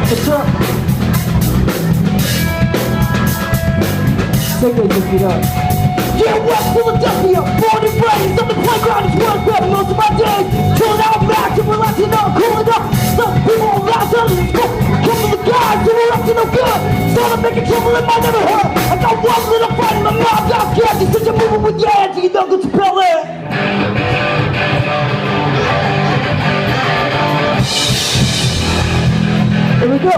What's up? Take it up. Yeah, West Philadelphia, born and raised on the playground is where I spend most of my days. Chilling out back and relaxing up, cooling up. Some people are loud, some of the school. Come to the guys who are up to no good. Started making trouble in my neighborhood. I got one little fight in my mouth, got scared. You said you're moving with your hands and you don't go to spell it. Here we go.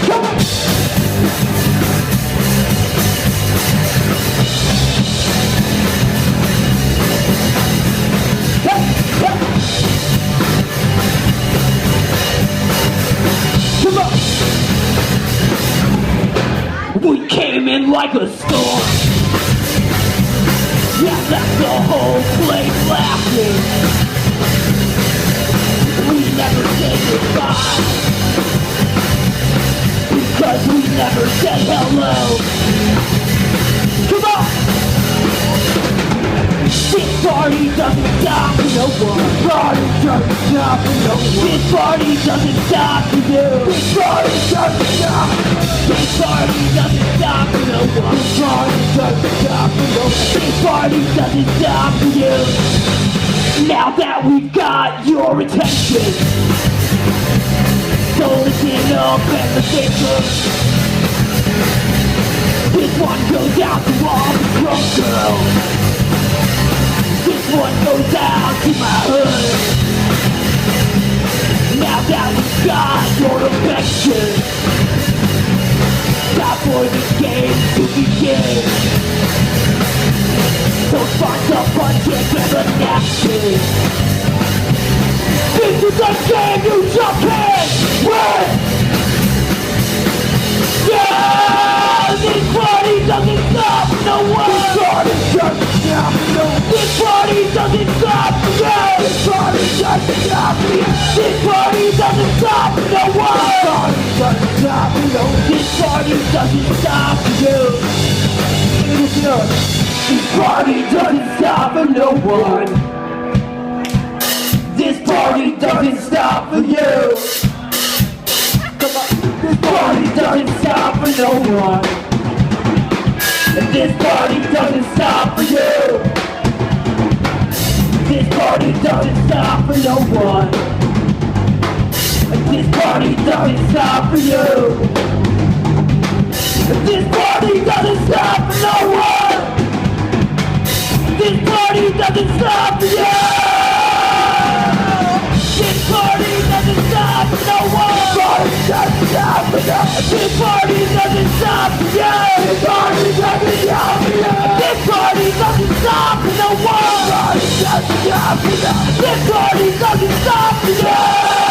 Come on. Come on. We came in like a storm. Yeah, left the whole place laughing. We never said goodbye, because we never said hello. Come on! This party doesn't stop for no one. Party doesn't stop for no one. This party doesn't stop for you. This party doesn't stop. This party doesn't stop for no one. This party doesn't stop for no one. This party doesn't stop for you. Now that we've got your attention, so listen up and listen. This one goes out to all the drunk girls. This one goes out to my hood. Now that we've got your affection, time for this game to begin. So spark the punches and the napkin. This is a game you just can't win. Yeah, this party doesn't stop no one. This party doesn't stop no one. This party doesn't stop you. This party doesn't stop me. This party doesn't stop no one. This party doesn't stop no one. This party doesn't stop you. Listen up. This party doesn't stop for no one. This party doesn't stop for you. Come on. This party doesn't stop for no one. And this party doesn't stop for you. This party doesn't stop for no one. And this party doesn't stop for you. And this party doesn't stop for no one. This party doesn't stop for you! This party doesn't stop for no one! This party doesn't stop for you! This party doesn't stop for you! This party doesn't stop for no one! This party doesn't stop for you! This party doesn't stop for you!